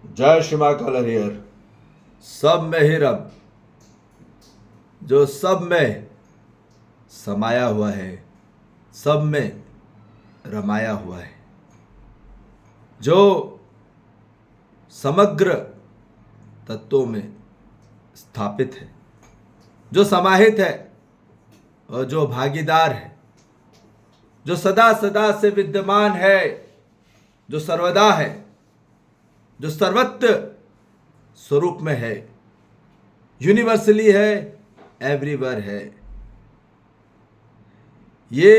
जय श्री महाकाल हरिहर। सब में ही रब, जो सब में समाया हुआ है, सब में रमाया हुआ है, जो समग्र तत्वों में स्थापित है, जो समाहित है और जो भागीदार है, जो सदा सदा से विद्यमान है, जो सर्वदा है, जो सर्वत्र स्वरूप में है, यूनिवर्सली है, एवरीवेयर है। ये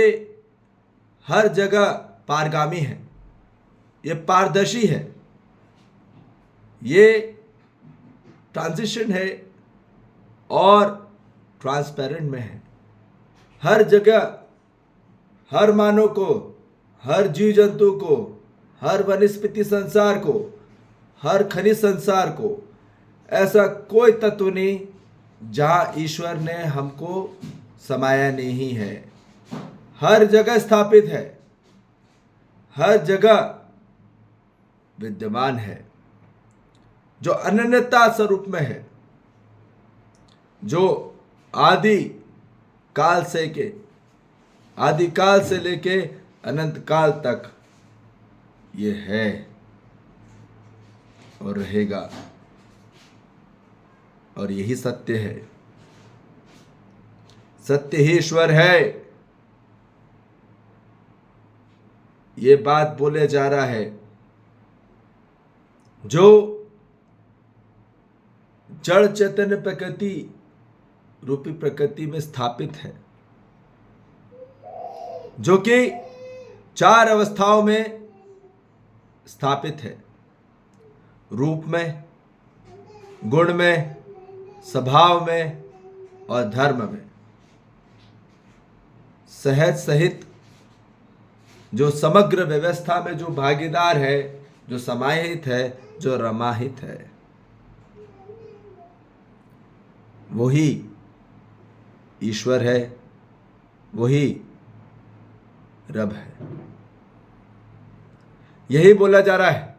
हर जगह पारगामी है, ये पारदर्शी है, ये ट्रांजिशन है और ट्रांसपेरेंट में है। हर जगह हर मानव को, हर जीव जंतु को, हर वनस्पति संसार को, हर खनिज संसार को, ऐसा कोई तत्व नहीं जहां ईश्वर ने हमको समाया नहीं है। हर जगह स्थापित है, हर जगह विद्यमान है, जो अनन्यता स्वरूप में है, जो आदि काल से लेके अनंत काल तक ये है और रहेगा, और यही सत्य है। सत्य ही ईश्वर है, ये बात बोले जा रहा है। जो जड़ चैतन्य प्रकृति रूपी प्रकृति में स्थापित है, जो कि चार अवस्थाओं में स्थापित है, रूप में, गुण में, स्वभाव में और धर्म में, सहज सहित, जो समग्र व्यवस्था में जो भागीदार है, जो समाहित है, जो रमाहित है, वही ईश्वर है, वही रब है। यही बोला जा रहा है।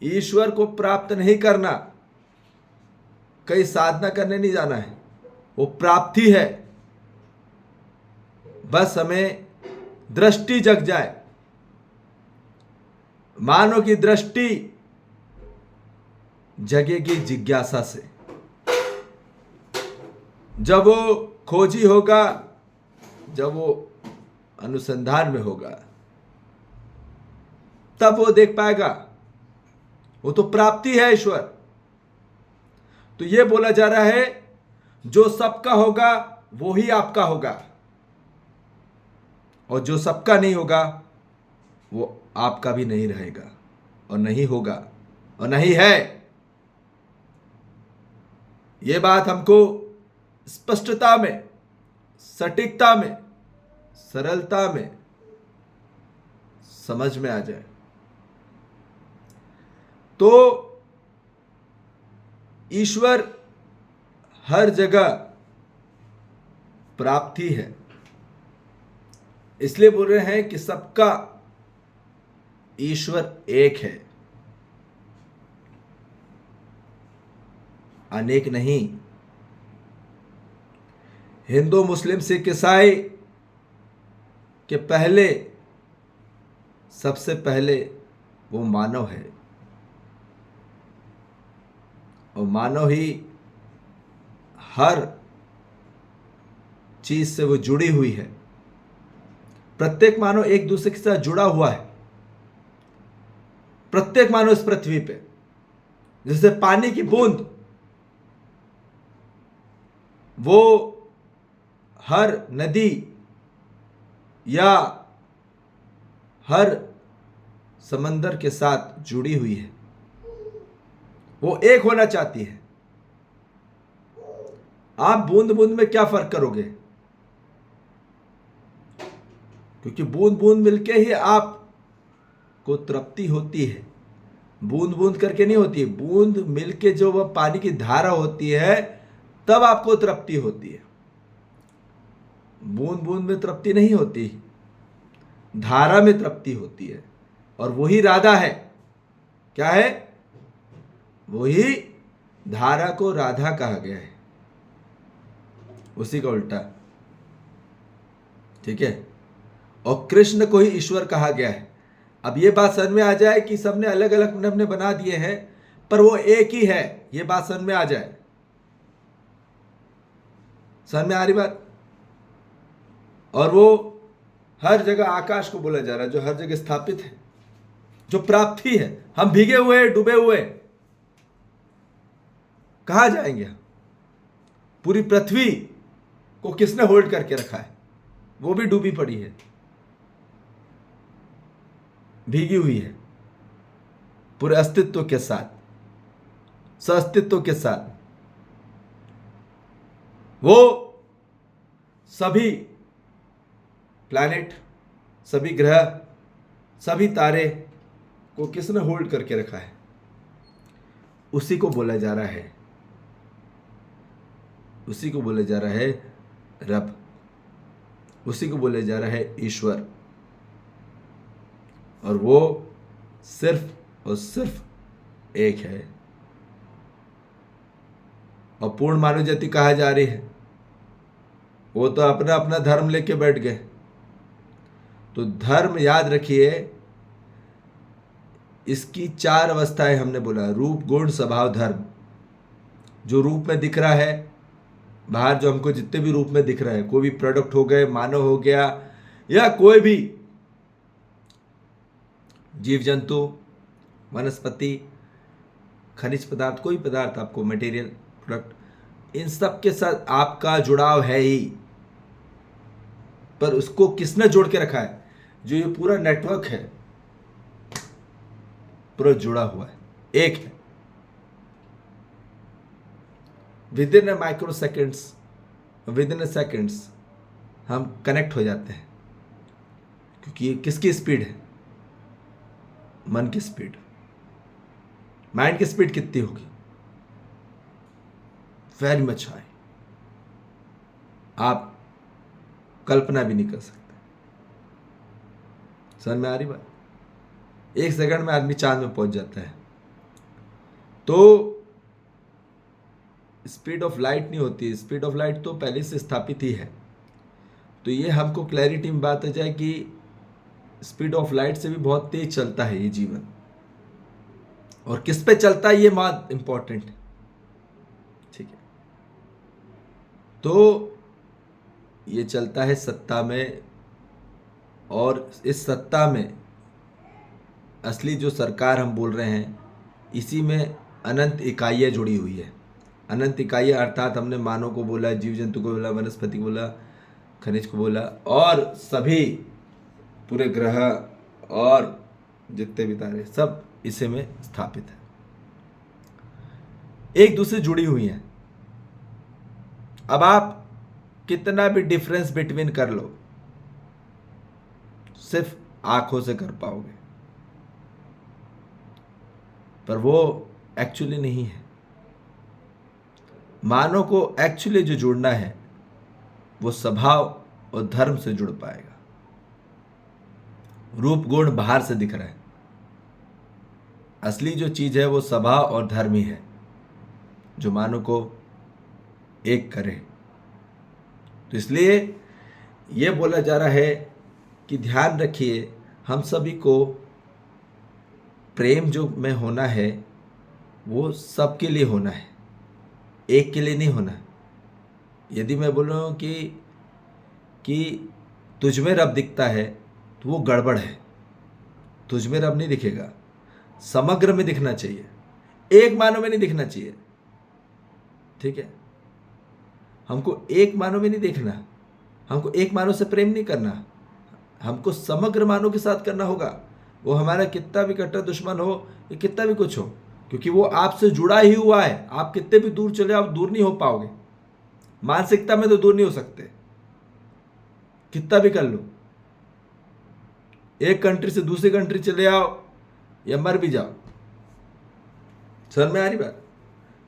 ईश्वर को प्राप्त नहीं करना, कहीं साधना करने नहीं जाना है, वो प्राप्ति है। बस हमें दृष्टि जग जाए, मानव की दृष्टि जगेगी जिज्ञासा से। जब वो खोजी होगा, जब वो अनुसंधान में होगा, तब वो देख पाएगा। वो तो प्राप्ति है ईश्वर। तो ये बोला जा रहा है, जो सबका होगा वो ही आपका होगा, और जो सबका नहीं होगा वो आपका भी नहीं रहेगा और नहीं होगा और नहीं है। ये बात हमको स्पष्टता में, सटीकता में, सरलता में समझ में आ जाए। तो ईश्वर हर जगह प्राप्ति है, इसलिए बोल रहे हैं कि सबका ईश्वर एक है, अनेक नहीं। हिंदू, मुस्लिम, सिख, ईसाई के पहले, सबसे पहले वो मानव है, और मानव ही हर चीज से वो जुड़ी हुई है। प्रत्येक मानव एक दूसरे के साथ जुड़ा हुआ है। प्रत्येक मानव इस पृथ्वी पे, जैसे पानी की बूंद, वो हर नदी या हर समंदर के साथ जुड़ी हुई है, वो एक होना चाहती है। आप बूंद बूंद में क्या फर्क करोगे? क्योंकि बूंद बूंद मिलके ही आपको तृप्ति होती है। बूंद बूंद करके नहीं होती है, बूंद मिलके जो वह पानी की धारा होती है, तब आपको तृप्ति होती है। बूंद बूंद में तृप्ति नहीं होती, धारा में तृप्ति होती है। और वही राधा है। क्या है? वही धारा को राधा कहा गया है, उसी का उल्टा, ठीक है। और कृष्ण को ही ईश्वर कहा गया है। अब ये बात समझ में आ जाए कि सबने अलग अलग अपने बना दिए हैं, पर वो एक ही है, ये बात समझ में आ जाए। समझ में आ रही बात? और वो हर जगह आकाश को बोला जा रहा है, जो हर जगह स्थापित है, जो प्राप्ति है। हम भीगे हुए, डूबे हुए, कहां जाएंगे हम? पूरी पृथ्वी को किसने होल्ड करके रखा है? वो भी डूबी पड़ी है, भीगी हुई है, पूरे अस्तित्व के साथ, सअस्तित्व के साथ। वो सभी प्लैनेट, सभी ग्रह, सभी तारे को किसने होल्ड करके रखा है? उसी को बोला जा रहा है, उसी को बोला जा रहा है रब, उसी को बोला जा रहा है ईश्वर। और वो सिर्फ और सिर्फ एक है। और पूर्ण मानव जाति कहा जा रही है, वो तो अपना अपना धर्म लेके बैठ गए। तो धर्म याद रखिए, इसकी 4 अवस्थाएं हमने बोला, रूप, गुण, स्वभाव, धर्म। जो रूप में दिख रहा है बाहर, जो हमको जितने भी रूप में दिख रहा है, कोई भी प्रोडक्ट हो गए, मानव हो गया, या कोई भी जीव जंतु, वनस्पति, खनिज पदार्थ, कोई पदार्थ आपको, मटेरियल प्रोडक्ट, इन सब के साथ आपका जुड़ाव है ही। पर उसको किसने जोड़ के रखा है? जो ये पूरा नेटवर्क है, पूरा जुड़ा हुआ है, एक है। With in micro seconds, with in seconds हम कनेक्ट हो जाते हैं। क्योंकि ये किसकी स्पीड है? मन की स्पीड। माइंड की स्पीड कितनी होगी? वेरी मच हाई, आप कल्पना भी नहीं कर सकते। समझ में आ रही बात? 1 सेकंड में आदमी चांद में पहुंच जाता है। तो स्पीड ऑफ लाइट नहीं होती, स्पीड ऑफ लाइट तो पहले से स्थापित ही है। तो ये हमको क्लैरिटी में बात आ जाए कि स्पीड ऑफ लाइट से भी बहुत तेज चलता है ये जीवन। और किस पे चलता है ये बात इंपॉर्टेंट है, ठीक है। तो ये चलता है सत्ता में, और इस सत्ता में असली जो सरकार हम बोल रहे हैं, इसी में अनंत इकाइयाँ जुड़ी हुई है। अनंत इकाइयाँ अर्थात हमने मानव को बोला, जीव जंतु को बोला, वनस्पति को बोला, खनिज को बोला, और सभी पूरे ग्रह और जितने भी तारे, सब इसे में स्थापित है, एक दूसरे जुड़ी हुई हैं। अब आप कितना भी डिफरेंस बिटवीन कर लो, सिर्फ आंखों से कर पाओगे, पर वो एक्चुअली नहीं है। मानव को एक्चुअली जो जुड़ना है वो स्वभाव और धर्म से जुड़ पाएगा। रूप गुण बाहर से दिख रहा है, असली जो चीज है वो स्वभाव और धर्म ही है, जो मानव को एक करे। तो इसलिए ये बोला जा रहा है कि ध्यान रखिए, हम सभी को प्रेम जो में होना है वो सबके लिए होना है, एक के लिए नहीं होना। यदि मैं बोल रहा हूँ कि तुझ में रब दिखता है तो वो गड़बड़ है। तुझ में रब नहीं दिखेगा, समग्र में दिखना चाहिए, एक मानव में नहीं दिखना चाहिए, ठीक है। हमको एक मानव में नहीं देखना, हमको एक मानव से प्रेम नहीं करना, हमको समग्र मानव के साथ करना होगा। वो हमारा कितना भी कट्टर दुश्मन हो या कितना भी कुछ हो, क्योंकि वो आपसे जुड़ा ही हुआ है। आप कितने भी दूर चले आओ, दूर नहीं हो पाओगे। मानसिकता में तो दूर नहीं हो सकते, कितना भी कर लो। एक कंट्री से दूसरी कंट्री चले आओ या मर भी जाओ, समझ में आ रही बात?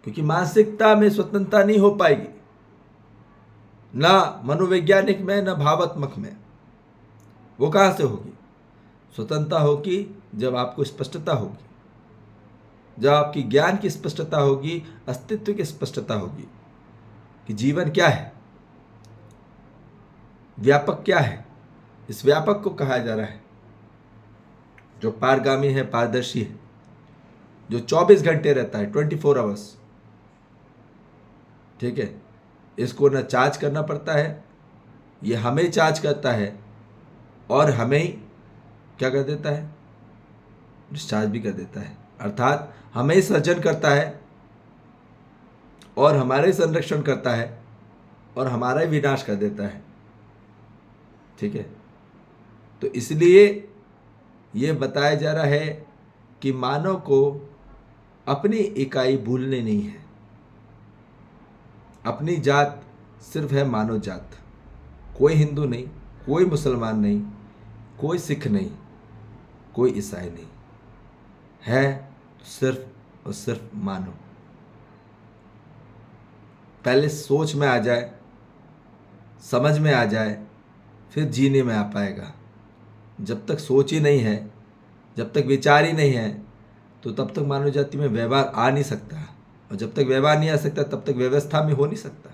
क्योंकि मानसिकता में स्वतंत्रता नहीं हो पाएगी, ना मनोवैज्ञानिक में, ना भावात्मक में। वो कहाँ से होगी? स्वतंत्रता होगी जब आपको स्पष्टता होगी। जब आपकी ज्ञान की स्पष्टता होगी, अस्तित्व की स्पष्टता होगी कि जीवन क्या है, व्यापक क्या है। इस व्यापक को कहा जा रहा है जो पारगामी है, पारदर्शी है, जो 24 घंटे रहता है, 24 आवर्स। ठीक है, इसको ना चार्ज करना पड़ता है, ये हमें चार्ज करता है और हमें ही क्या कर देता है, डिस्चार्ज भी कर देता है। अर्थात हमें ही सर्जन करता है और हमारे संरक्षण करता है और हमारा ही विनाश कर देता है। ठीक है, तो इसलिए ये बताया जा रहा है कि मानव को अपनी इकाई भूलनी नहीं है। अपनी जात सिर्फ है मानव जात, कोई हिंदू नहीं, कोई मुसलमान नहीं, कोई सिख नहीं, कोई ईसाई नहीं है, सिर्फ और सिर्फ मानव। पहले सोच में आ जाए, समझ में आ जाए, फिर जीने में आ पाएगा। जब तक सोच ही नहीं है, जब तक विचार ही नहीं है, तो तब तक मानव जाति में व्यवहार आ नहीं सकता, और जब तक व्यवहार नहीं आ सकता तब तक व्यवस्था में हो नहीं सकता।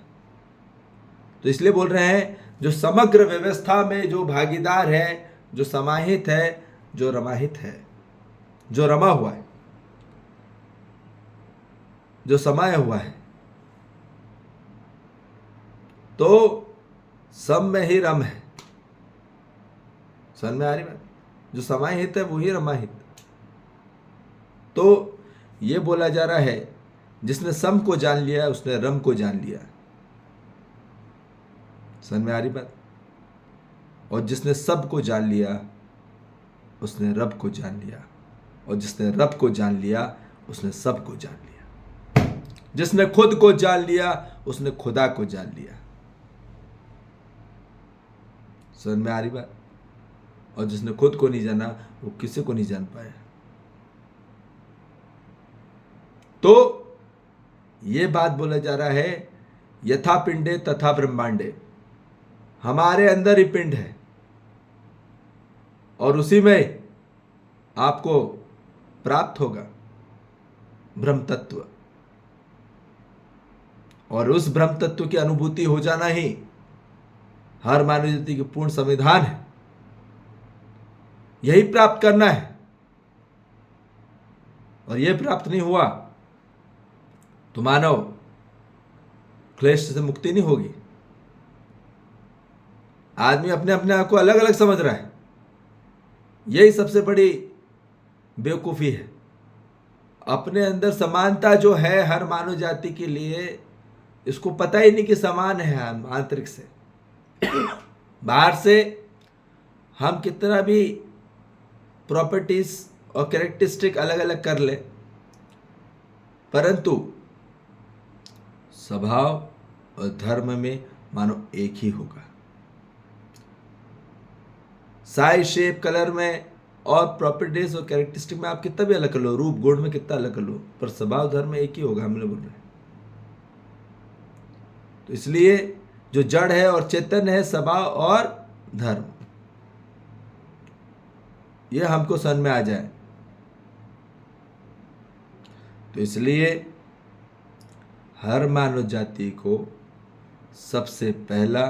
तो इसलिए बोल रहे हैं जो समग्र व्यवस्था में जो भागीदार है, जो समाहित है, जो रमाहित है, जो रमा हुआ है, जो समाया हुआ है, तो सब में ही रम है। समझ में आ रही बात? जो समाहित है वही रमाहित। तो ये बोला जा रहा है जिसने सम को जान लिया उसने रम को जान लिया। समझ में आ रही बात? और जिसने सब को जान लिया उसने रब को जान लिया, और जिसने रब को जान लिया उसने सब को जान लिया। जिसने खुद को जान लिया उसने खुदा को जान लिया। समझ में आ रही बात? और जिसने खुद को नहीं जाना वो किसी को नहीं जान पाया। तो ये बात बोला जा रहा है यथा पिंडे तथा ब्रह्मांडे। हमारे अंदर ही पिंड है और उसी में आपको प्राप्त होगा ब्रह्म तत्व, और उस ब्रह्म तत्व की अनुभूति हो जाना ही हर मानव जाति की पूर्ण संविधान है। यही प्राप्त करना है, और यह प्राप्त नहीं हुआ तो मानव क्लेश से मुक्ति नहीं होगी। आदमी अपने अपने आप को अलग अलग समझ रहा है, यही सबसे बड़ी बेवकूफ़ी है। अपने अंदर समानता जो है हर मानव जाति के लिए, इसको पता ही नहीं कि समान है आंतरिक से। बाहर से हम कितना भी प्रॉपर्टीज और कैरेक्टरिस्टिक अलग अलग कर ले, परंतु स्वभाव और धर्म में मानो एक ही होगा। साइज, शेप, कलर में और प्रॉपर्टीज और कैरेक्टरिस्टिक में आप कितना भी अलग कर लो, रूप गुण में कितना अलग कर लो, पर स्वभाव धर्म में एक ही होगा। हम लोग बोल रहे हैं तो इसलिए जो जड़ है और चेतन है, स्वभाव और धर्म, यह हमको समझ में आ जाए। तो इसलिए हर मानव जाति को सबसे पहला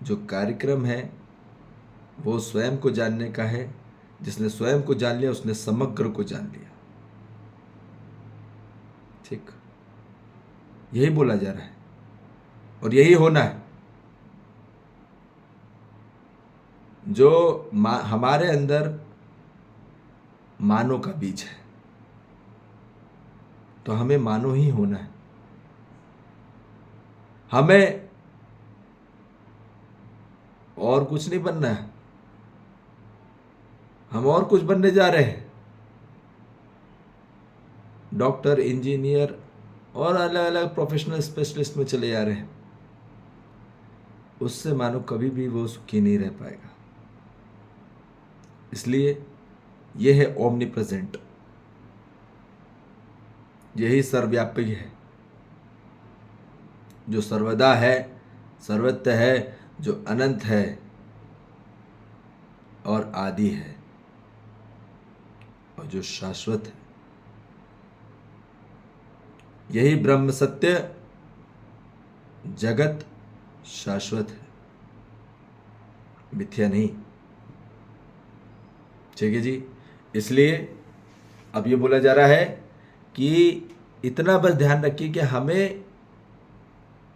जो कार्यक्रम है वो स्वयं को जानने का है। जिसने स्वयं को जान लिया उसने समग्र को जान लिया। ठीक, यही बोला जा रहा है और यही होना है। जो हमारे अंदर मानो का बीज है, तो हमें मानो ही होना है। हमें और कुछ नहीं बनना है। हम और कुछ बनने जा रहे हैं, डॉक्टर, इंजीनियर और अलग अलग प्रोफेशनल स्पेशलिस्ट में चले जा रहे हैं। उससे मानो कभी भी वो सुखी नहीं रह पाएगा। इसलिए यह है ओमनी प्रेजेंट, यही सर्वव्यापी है, जो सर्वदा है, सर्वत्र है, जो अनंत है और आदि है, और जो शाश्वत है। यही ब्रह्म सत्य, जगत शाश्वत है, मिथ्या नहीं। ठीक है जी। इसलिए अब ये बोला जा रहा है कि इतना बस ध्यान रखिए कि हमें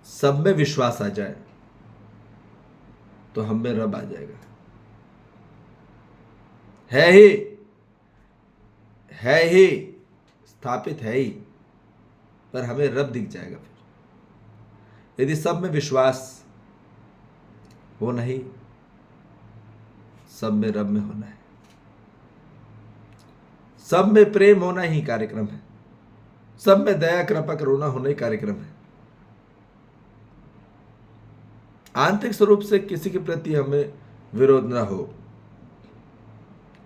सब में विश्वास आ जाए तो हम में रब आ जाएगा। है ही स्थापित है ही, पर हमें रब दिख जाएगा। फिर यदि सब में विश्वास हो नहीं, सब में रब में होना है, सब में प्रेम होना ही कार्यक्रम है, सब में दया कृपा करुणा होना ही कार्यक्रम है। आंतरिक स्वरूप से किसी के प्रति हमें विरोध ना हो,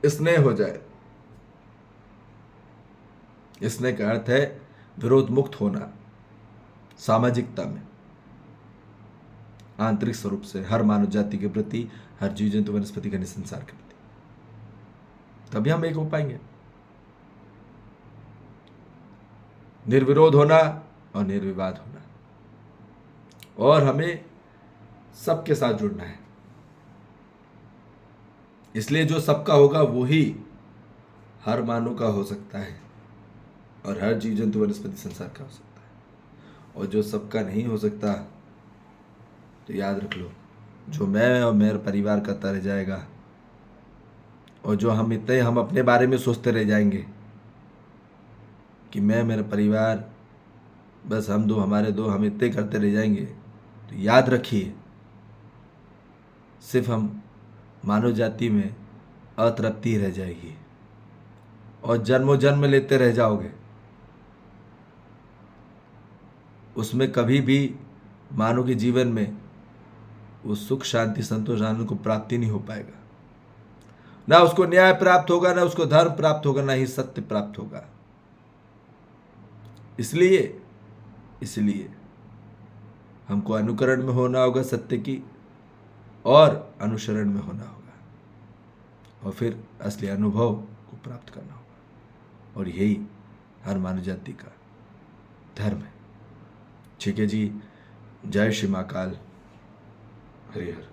स्नेह हो जाए। स्नेह का अर्थ है विरोध मुक्त होना, सामाजिकता में, आंतरिक स्वरूप से हर मानव जाति के प्रति, हर जीव जंतु वनस्पति का संसार के प्रति, तभी हम एक हो पाएंगे। निर्विरोध होना और निर्विवाद होना, और हमें सबके साथ जुड़ना है। इसलिए जो सबका होगा वो ही हर मानव का हो सकता है और हर जीव जंतु वनस्पति संसार का हो सकता है। और जो सबका नहीं हो सकता, तो याद रख लो, जो मैं और मेरे परिवार करता रह जाएगा, और जो हम अपने बारे में सोचते रह जाएंगे कि मैं, मेरा परिवार, बस हम दो, हमारे दो, हम इतने करते रह जाएंगे, तो याद रखिए सिर्फ हम मानव जाति में अतृप्ति रह जाएगी और जन्मों जन्म लेते रह जाओगे। उसमें कभी भी मानव के जीवन में वो सुख शांति संतोष आनंद को प्राप्ति नहीं हो पाएगा। ना उसको न्याय प्राप्त होगा, ना उसको धर्म प्राप्त होगा, ना ही सत्य प्राप्त होगा। इसलिए हमको अनुकरण में होना होगा सत्य की, और अनुसरण में होना होगा, और फिर असली अनुभव को प्राप्त करना होगा। और यही हर मानव जाति का धर्म है। ठीक है जी। जय श्री महाकाल। हरि हर।